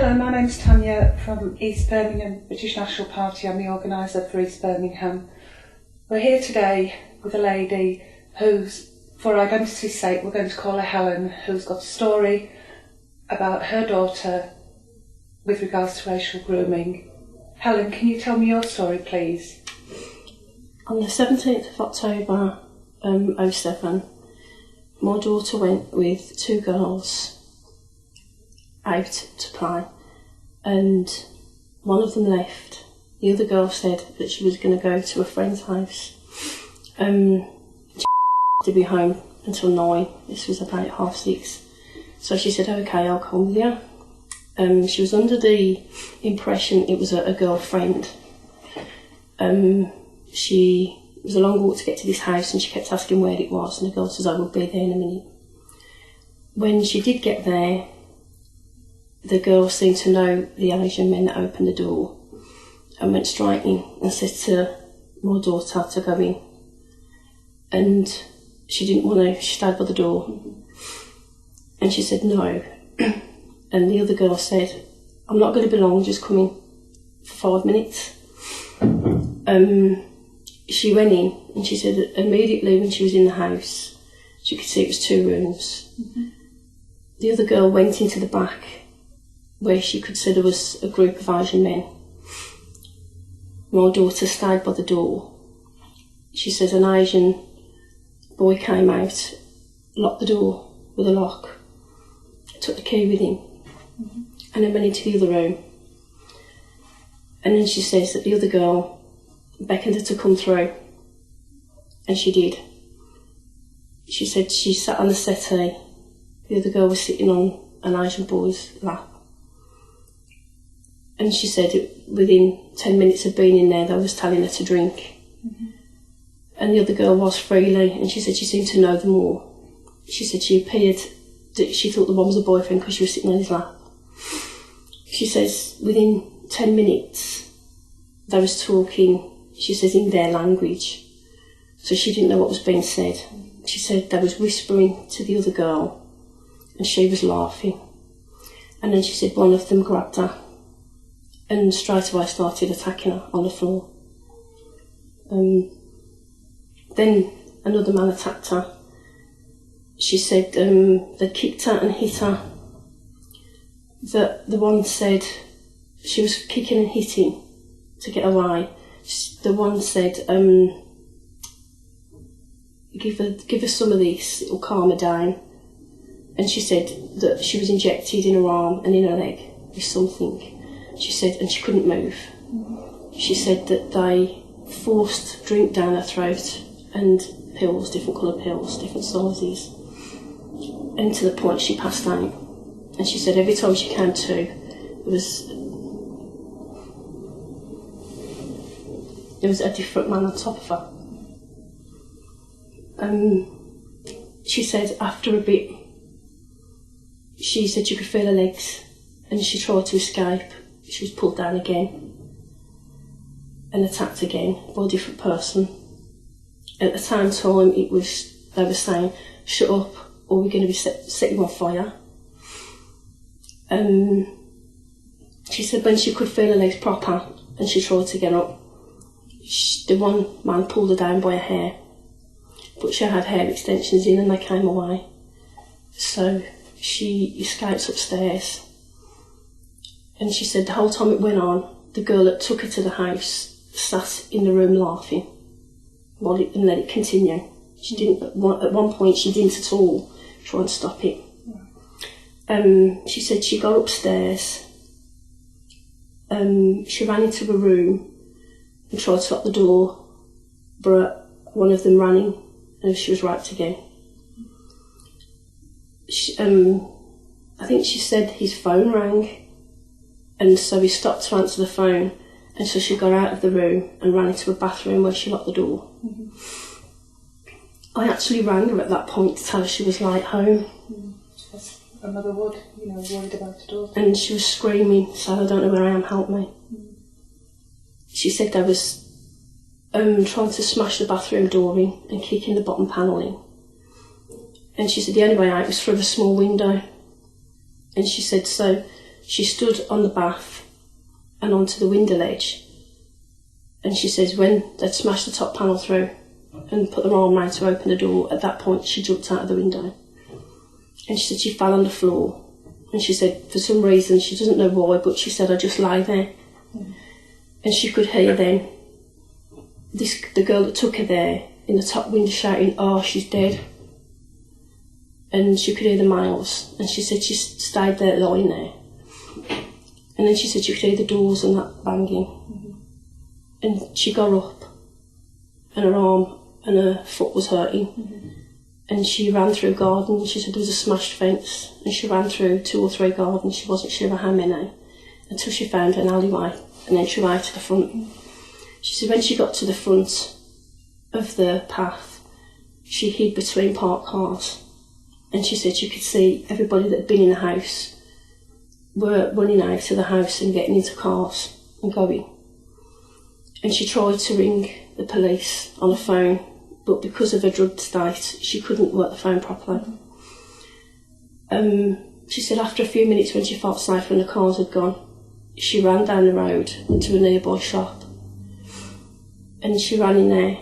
Hello, my name's Tanya from East Birmingham, British National Party. I'm the organiser for East Birmingham. We're here today with a lady who's, for identity's sake, we're going to call her Helen, who's got a story about her daughter with regards to racial grooming. Helen, can you tell me your story, please? On the 17th of October 07, my daughter went with two girls out to play, and one of them left. The other girl said that she was going to go to a friend's house. She to be home until 9. This was about 6:30. So she said, okay, I'll come with you. She was under the impression it was a girlfriend. It was a long walk to get to this house, and she kept asking where it was, and the girl says, I will be there in a minute. When she did get there, the girl seemed to know the Asian men that opened the door and went straight in and said to my daughter to go in. And she didn't want to, she stayed by the door. And she said no. And the other girl said, I'm not going to be long, just come in for 5 minutes. She went in, and she said that immediately when she was in the house, she could see it was 2 rooms. Mm-hmm. The other girl went into the back, where she could see there was a group of Asian men. My daughter stayed by the door. She says an Asian boy came out, locked the door with a lock, took the key with him, and then went into the other room. And then she says that the other girl beckoned her to come through, and she did. She said she sat on the settee, the other girl was sitting on an Asian boy's lap. And she said within 10 minutes of being in there, they was telling her to drink. Mm-hmm. And the other girl was freely, and she said she seemed to know them all. She said she appeared that she thought the one was a boyfriend because she was sitting on his lap. She says within 10 minutes, they was talking, she says, in their language. So she didn't know what was being said. She said they was whispering to the other girl, and she was laughing. And then she said one of them grabbed her and straight away started attacking her on the floor. Then another man attacked her. She said they kicked her and hit her. The one said she was kicking and hitting to get away. The one said, give her some of this, it'll calm her down. And she said that she was injected in her arm and in her leg with something. She said, and she couldn't move. She said that they forced drink down her throat and pills, different coloured pills, different sizes, and to the point she passed out. And she said every time she came to, there was a different man on top of her. She said after a bit, she said she could feel her legs, and she tried to escape. She was pulled down again and attacked again by a different person. At the same time, they were saying, shut up or we're going to be set you on fire. She said when she could feel her legs proper and she tried to get up, the one man pulled her down by her hair, but she had hair extensions in and they came away. So she escaped upstairs. And she said the whole time it went on, the girl that took her to the house sat in the room laughing and let it continue. She didn't. At one point, she didn't at all try and stop it. She said she got upstairs. She ran into a room and tried to lock the door, but one of them ran in and she was raped again. I think she said his phone rang. And so he stopped to answer the phone, and so she got out of the room and ran into a bathroom where she locked the door. Mm-hmm. I actually rang her at that point to tell her she was late home. A mother would, worried about the daughter. And she was screaming, so I don't know where I am, help me. Mm-hmm. She said they was trying to smash the bathroom door in and kicking the bottom panel in. And she said the only way out was through a small window. And she said so she stood on the bath and onto the window ledge, and she says when they'd smashed the top panel through and put their arm round to open the door, at that point she jumped out of the window. And she said she fell on the floor, and she said for some reason, she doesn't know why, but she said I just lay there. And she could hear then the girl that took her there in the top window shouting, "Oh, she's dead." And she could hear the males, and she said she stayed there lying there. And then she said she could hear the doors and that banging. And she got up, and her arm and her foot was hurting. And she ran through a garden. She said there was a smashed fence, and she ran through 2 or 3 gardens, she wasn't sure how many, until she found an alleyway, and then she ran to the front. She said when she got to the front of the path, she hid between parked cars, and she said she could see everybody that had been in the house were running out of the house and getting into cars and going. And she tried to ring the police on the phone, but because of her drugged state, she couldn't work the phone properly. She said after a few minutes, when she felt safe when the cars had gone, she ran down the road to a nearby shop, and she ran in there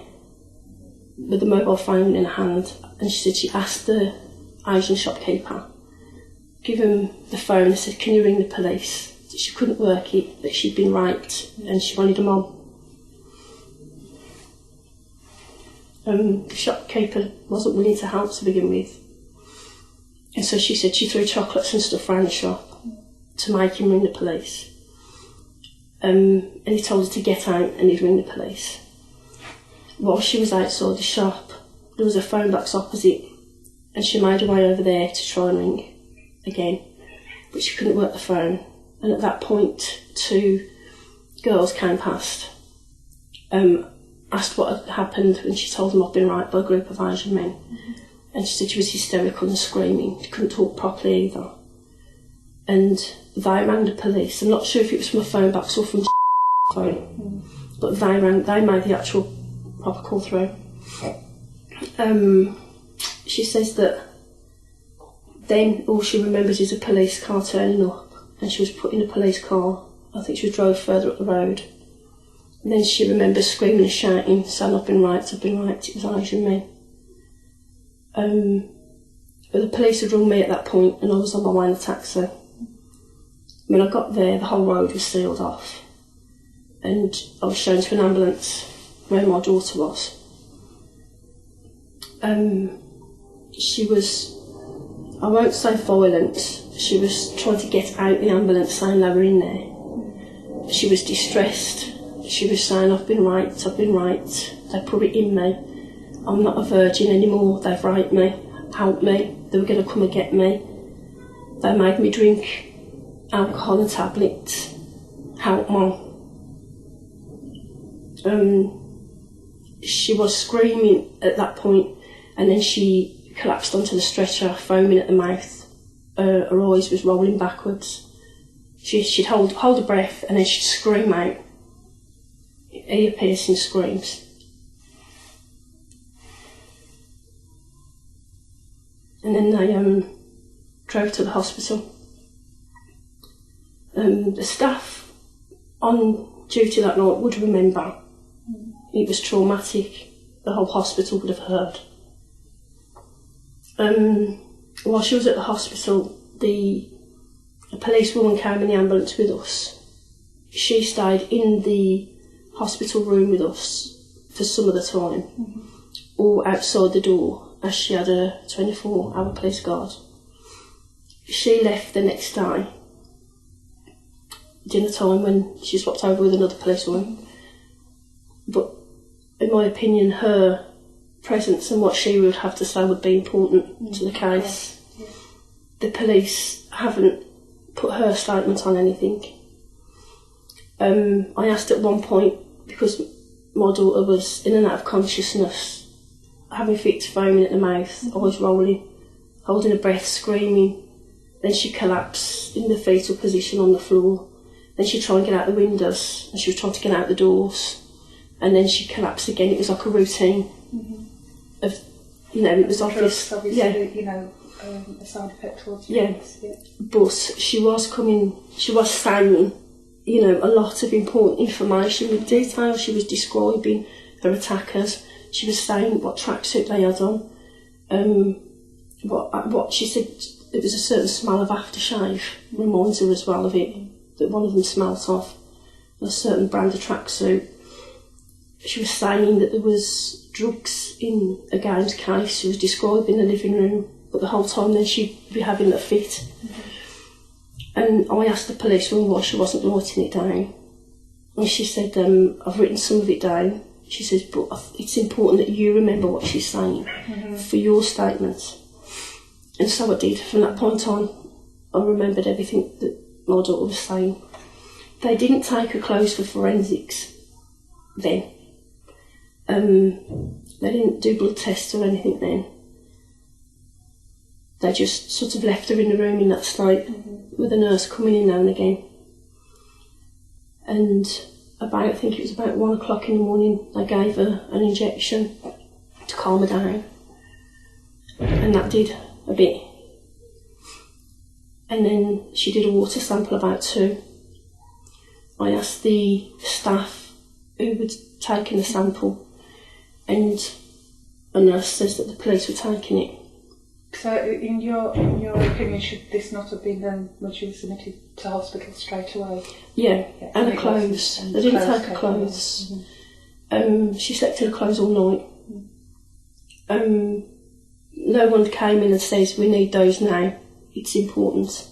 with the mobile phone in her hand, and she said she asked the Asian shopkeeper, give him the phone, and said, "Can you ring the police?" She couldn't work it, that she'd been raped and she wanted them on. The shopkeeper wasn't willing to help to begin with, and so she said she threw chocolates and stuff around the shop to make him ring the police. And he told her to get out and he'd ring the police. While she was outside the shop, there was a phone box opposite, and she made her way over there to try and ring again, but she couldn't work the phone. And at that point, 2 girls came past, asked what had happened, and she told them I'd been raped by a group of Asian men. And she said she was hysterical and screaming. She couldn't talk properly either. And they rang the police. I'm not sure if it was from a phone box or from phone, but they made the actual proper call through. She says that then all she remembers is a police car turning up, and she was put in a police car. I think she was drove further up the road. And then she remembers screaming and shouting, saying, I've been raped. It was Asian men. But the police had rung me at that point, and I was on my way in the taxi. When I got there, the whole road was sealed off, and I was shown to an ambulance where my daughter was. She was, I won't say violent, she was trying to get out the ambulance, saying they were in there. She was distressed. She was saying, I've been raped, they put it in me. I'm not a virgin anymore, they've raped me, help me, they were going to come and get me. They made me drink alcohol and tablets, help mum. She was screaming at that point, and then she collapsed onto the stretcher, foaming at the mouth. Her eyes was rolling backwards. She'd hold her breath, and then she'd scream out, ear-piercing screams. And then they drove to the hospital. The staff on duty that night would remember. It was traumatic. The whole hospital would have heard. While she was at the hospital, a policewoman came in the ambulance with us. She stayed in the hospital room with us for some of the time, or outside the door, as she had a 24-hour police guard. She left the next day, dinner time, when she swapped over with another policewoman. But in my opinion, her presence and what she would have to say would be important to the case. Yeah. The police haven't put her statement on anything. I asked at one point, because my daughter was in and out of consciousness, having fits, foaming at the mouth, eyes rolling, holding her breath, screaming. Then she collapsed in the fetal position on the floor. Then she'd try and get out the windows, and she was trying to get out the doors. And then she collapsed again. It was like a routine of, it was obvious. Obviously, a side effect towards Yeah. drugs. Yeah. But she was saying, you know, a lot of important information with detail. She was describing her attackers. She was saying what tracksuit they had on. What she said, there was a certain smell of aftershave, reminds her as well of it, that one of them smelt of, a certain brand of tracksuit. She was saying that there was drugs in a game's case. She was describing the living room, but the whole time then she'd be having a fit. And I asked the policeman why she wasn't writing it down. And she said, I've written some of it down. She says, but it's important that you remember what she's saying for your statement. And so I did. From that point on, I remembered everything that my daughter was saying. They didn't take her clothes for forensics then. They didn't do blood tests or anything then. They just sort of left her in the room in that state with a nurse coming in now and again. And I think it was about 1 o'clock in the morning, they gave her an injection to calm her down. And that did a bit. And then she did a water sample about 2. I asked the staff who was taking the sample, and a nurse says that the police were taking it. So, in your opinion, should this not have been done when she was submitted to hospital straight away? Yeah, and her clothes. They didn't take her clothes. She slept in her clothes all night. No one came in and says, we need those now, it's important.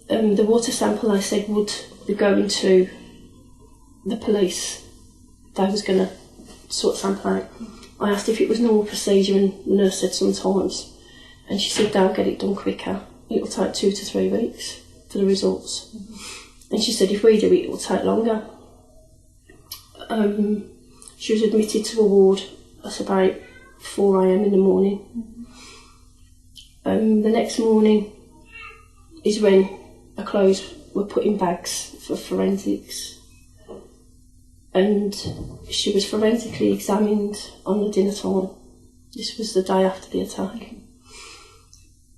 The water sample, they said, would be going to the police. They was going to sort sample out. I asked if it was normal procedure, and the nurse said sometimes. And she said, they'll get it done quicker. It'll take 2 to 3 weeks for the results. And she said, if we do it, it'll take longer. She was admitted to a ward at about 4 a.m. in the morning. The next morning is when her clothes were put in bags for forensics. And she was forensically examined on the dinner time. This was the day after the attack.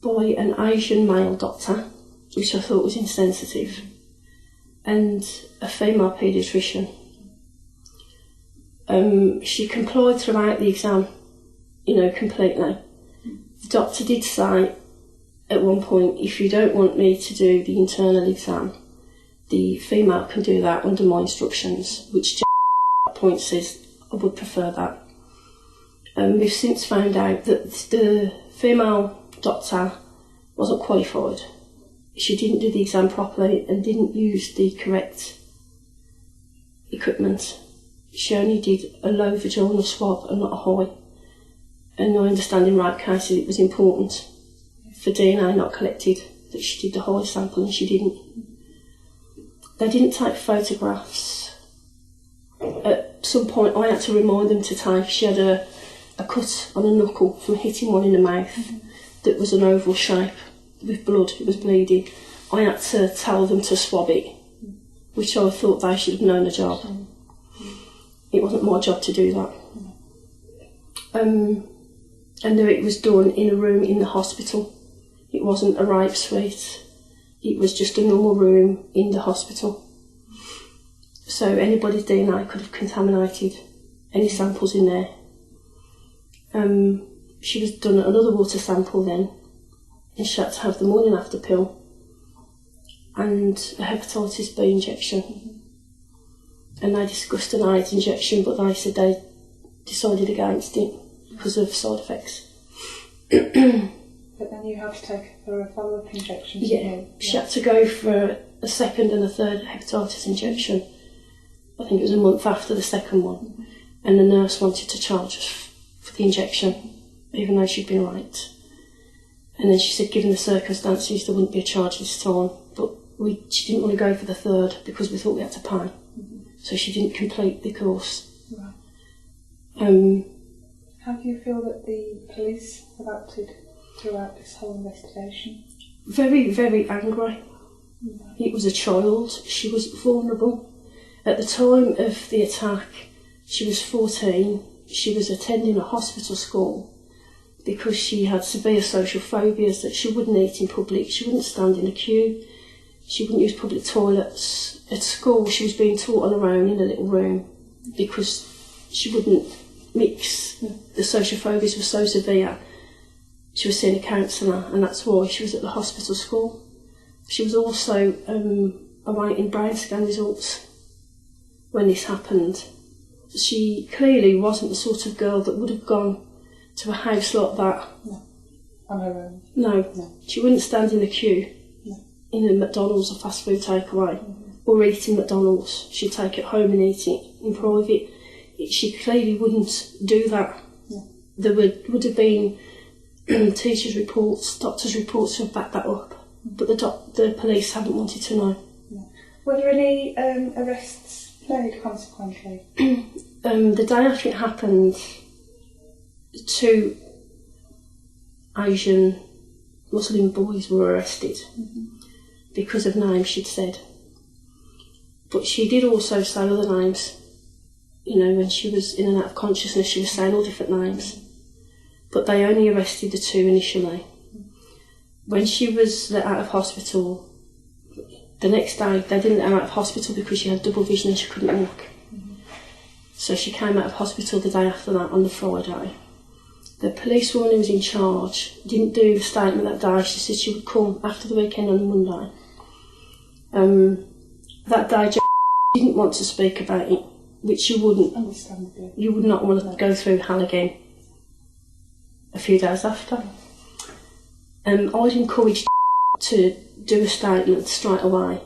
By an Asian male doctor, which I thought was insensitive, and a female paediatrician. She complied throughout the exam, completely. The doctor did say at one point, if you don't want me to do the internal exam, the female can do that under my instructions, which at that point says I would prefer that. We've since found out that the female doctor wasn't qualified. She didn't do the exam properly and didn't use the correct equipment. She only did a low vaginal swab and not a high. And I understand in right cases it was important for DNA not collected that she did the high sample, and she didn't. They didn't take photographs. At some point I had to remind them to take. She had a cut on a knuckle from hitting one in the mouth that was an oval shape with blood. It was bleeding. I had to tell them to swab it, which I thought they should have known the job. It wasn't my job to do that. And it was done in a room in the hospital. It wasn't a rape suite. It was just a normal room in the hospital. So anybody's DNA could have contaminated any samples in there. She was done another water sample then, and she had to have the morning after pill and a hepatitis B injection. And they discussed an AIDS injection, but they said they decided against it because of side effects. But then you had to take her for a follow-up injection. Yeah, she had to go for a second and a third hepatitis injection. I think it was a month after the second one. And the nurse wanted to charge us for the injection, even though she'd been raped. And then she said, given the circumstances, there wouldn't be a charge this time. But she didn't want to go for the third because we thought we had to pay. So she didn't complete the course. Right. How do you feel that the police have acted throughout this whole investigation? Very, very angry. It was a child. She was vulnerable. At the time of the attack, she was 14. She was attending a hospital school. because she had severe social phobias, that she wouldn't eat in public, she wouldn't stand in a queue, she wouldn't use public toilets. At school she was being taught on her own in a little room because she wouldn't mix. The social phobias were so severe. She was seeing a counsellor, and that's why she was at the hospital school. She was also awaiting brain scan results when this happened. She clearly wasn't the sort of girl that would have gone to a house like that. No. On her own? No. She wouldn't stand in the queue in a McDonald's or fast food takeaway or eat in McDonald's. She'd take it home and eat it in private. She clearly wouldn't do that. There would have been teachers' reports, doctors' reports to have backed that up, but the police haven't wanted to know. Were there any arrests made consequently? The day after it happened, 2 Asian Muslim boys were arrested because of names she'd said. But she did also say other names. You know, when she was in and out of consciousness, she was saying all different names. But they only arrested the 2 initially. When she was let out of hospital, the next day they didn't let her out of hospital because she had double vision and she couldn't walk. So she came out of hospital the day after that, on the Friday. The policewoman who was in charge didn't do the statement that day. She said she would come after the weekend on the Monday. That day Jo didn't want to speak about it, which you wouldn't. Understandably. You would not want to go through hell again a few days after. I'd encouraged to do a statement straight away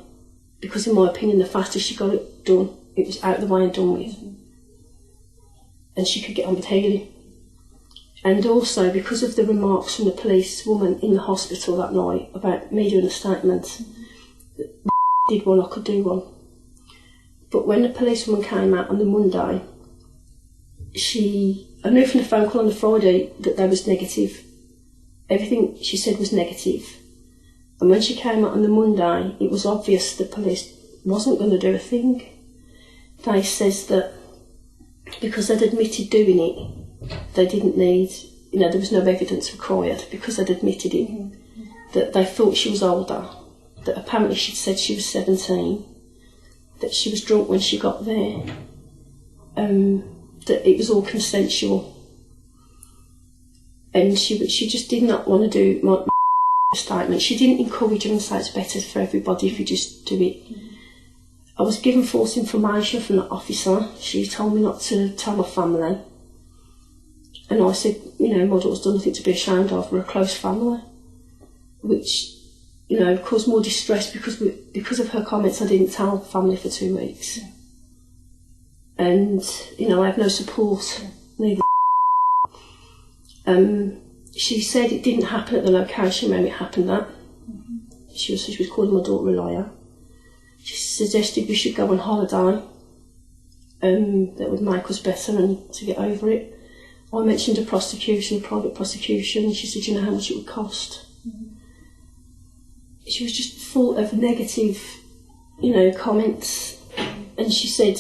because, in my opinion, the faster she got it done, it was out of the way and done with. And she could get on with healing. And also because of the remarks from the policewoman in the hospital that night about me doing a statement, did one, I could do one. But when the policewoman came out on the Monday, I knew from the phone call on the Friday that they was negative. Everything she said was negative. And when she came out on the Monday, it was obvious the police wasn't going to do a thing. They says that because they'd admitted doing it, they didn't need, there was no evidence required because they'd admitted it. That they thought she was older, that apparently she'd said she was 17, that she was drunk when she got there, that it was all consensual. And she just did not want to do my statement. She didn't encourage her and say it's better for everybody if you just do it. I was given false information from the officer. She told me not to tell my family. And I said, my daughter's done nothing to be ashamed of. We're a close family. Which, caused more distress because of her comments. I didn't tell family for 2 weeks. And, I have no support, neither. She said it didn't happen at the location where it happened at. She was calling my daughter a liar. She suggested we should go on holiday. That would make us better and to get over it. I mentioned a private prosecution. She said, how much it would cost? She was just full of negative, comments. And she said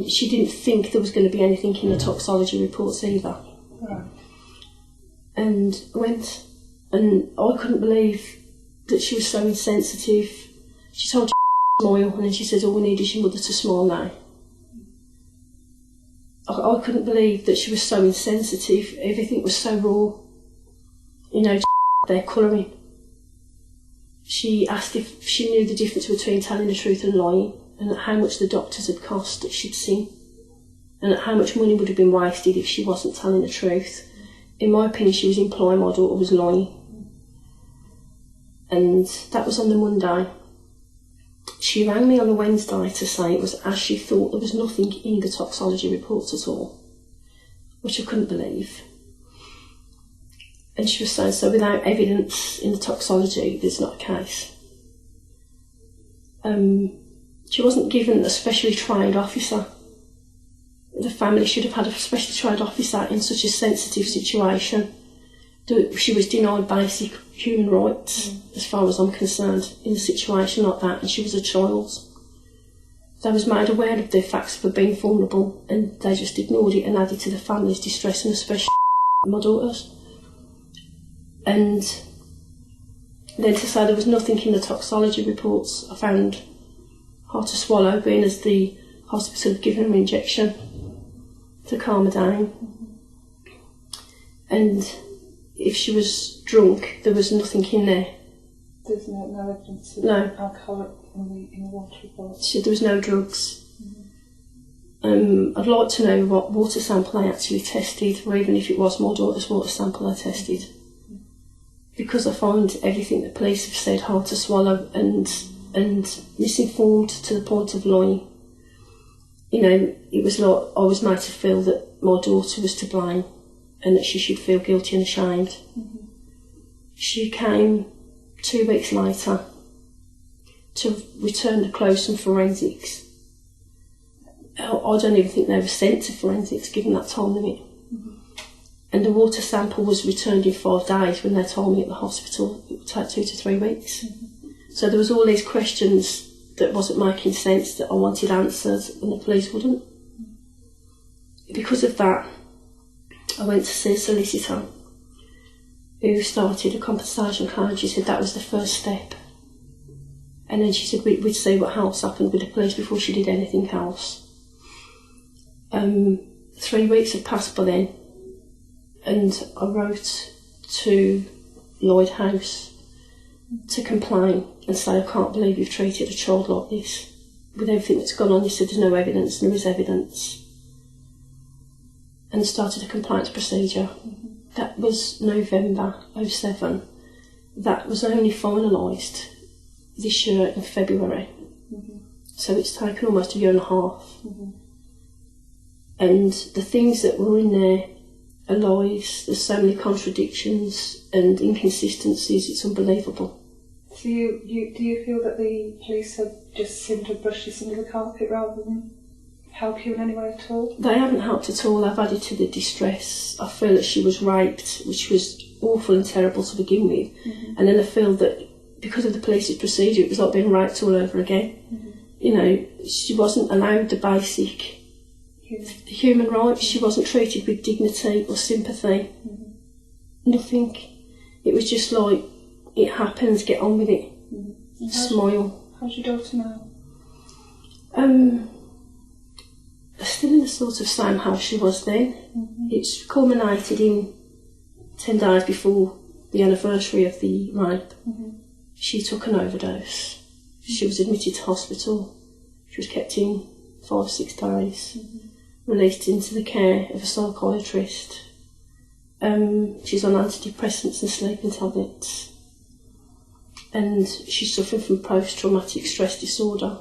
she didn't think there was going to be anything in the toxology reports either. Right. And I went, and I couldn't believe that she was so insensitive. She told to smile, and then she says, all we need is your mother to smile now. I couldn't believe that she was so insensitive. Everything was so raw. Their colouring. She asked if she knew the difference between telling the truth and lying, and how much the doctors had cost that she'd seen, and how much money would have been wasted if she wasn't telling the truth. In my opinion, she was implying my daughter was lying. And that was on the Monday. She rang me on the Wednesday to say it was as she thought. There was nothing in the toxology reports at all, which I couldn't believe. And she was saying, so without evidence in the toxology, there's not a case. She wasn't given a specially trained officer. The family should have had a specially trained officer in such a sensitive situation. She was denied basic human rights, as far as I'm concerned, in a situation like that, and she was a child. They was made aware of the facts of her being vulnerable, and they just ignored it and added to the family's distress, and especially my daughter's. And then to say there was nothing in the toxology reports, I found hard to swallow, being as the hospital had given her an injection to calm her down. And if she was drunk, there was nothing in there. There's no evidence of alcohol in the water report? She said there was no drugs. I'd like to know what water sample I actually tested, or even if it was my daughter's water sample I tested. Because I find everything the police have said hard to swallow and misinformed to the point of lying. You know, it was like I was made to feel that my daughter was to blame and that she should feel guilty and ashamed. She came 2 weeks later to return the clothes from forensics. I don't even think they were sent to forensics given that time limit. And the water sample was returned in 5 days when they told me at the hospital it would take 2 to 3 weeks. So there was all these questions that wasn't making sense that I wanted answered and the police wouldn't. Because of that, I went to see a solicitor who started a compensation claim. She said that was the first step. And then she said we'd see what else happened with the police before she did anything else. 3 weeks had passed by then, and I wrote to Lloyd House to complain and say, I can't believe you've treated a child like this. With everything that's gone on, you said there's no evidence, and there is evidence. And started a complaints procedure. That was November 2007. That was only finalised this year in February. So it's taken almost a year and a half. And the things that were in there are lies. There's so many contradictions and inconsistencies, it's unbelievable. So do you feel that the police have just seemed to brush this under the carpet rather than help you in any way at all? They haven't helped at all. I've added to the distress. I feel that she was raped, which was awful and terrible to begin with. And then I feel that because of the police's procedure, it was like being raped all over again. You know, she wasn't allowed the basic human rights. She wasn't treated with dignity or sympathy. Nothing. It was just like, it happens, get on with it. Smile. How's your daughter now? Still in the sort of same house she was then. It's culminated in 10 days before the anniversary of the rape. She took an overdose. She was admitted to hospital. She was kept in 5-6 days. Released into the care of a psychiatrist. She's on antidepressants and sleeping tablets. And she's suffering from post-traumatic stress disorder.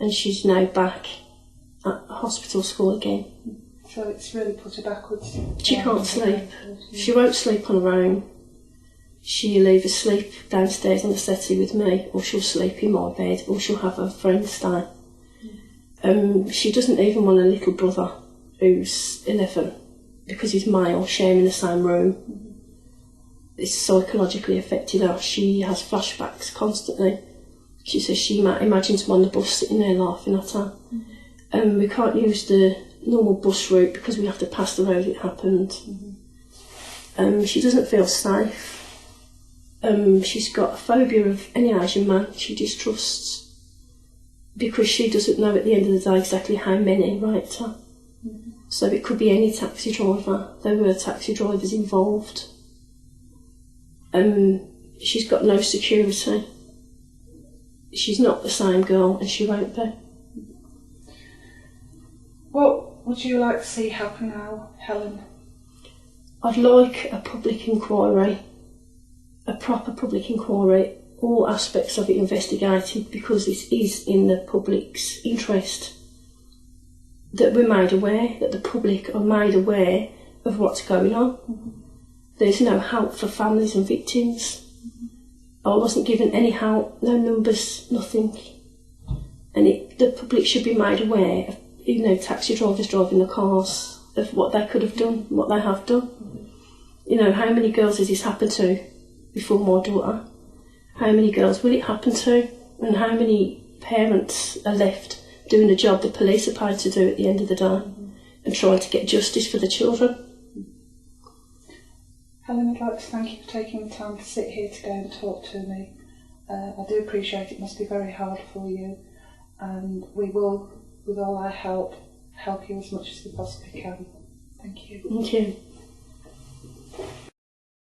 And she's now back at hospital school again. So it's really put her backwards. She can't sleep. She won't sleep on her own. She'll either sleep downstairs on the settee with me, or she'll sleep in my bed, or she'll have her friend stay. She doesn't even want a little brother who's 11 because he's male, sharing the same room. It's psychologically affected her. She has flashbacks constantly. She says she imagines him on the bus sitting there laughing at her. We can't use the normal bus route because we have to pass the road it happened. She doesn't feel safe. She's got a phobia of any Asian man she distrusts because she doesn't know at the end of the day exactly how many raped her. So it could be any taxi driver. There were taxi drivers involved. She's got no security. She's not the same girl, and she won't be. What would you like to see happen now, Helen? I'd like a public inquiry, a proper public inquiry, all aspects of it investigated, because it is in the public's interest that we're made aware, that the public are made aware of what's going on. There's no help for families and victims. I wasn't given any help, no numbers, nothing. And the public should be made aware of, you know, taxi drivers driving the cars, of what they could have done, what they have done. You know, how many girls has this happened to before my daughter? How many girls will it happen to? And how many parents are left doing the job the police are paid to do at the end of the day and trying to get justice for the children? Helen, I'd like to thank you for taking the time to sit here today and talk to me. I do appreciate it must be very hard for you, and we will, with all our help you as much as we possibly can. Thank you. Thank you.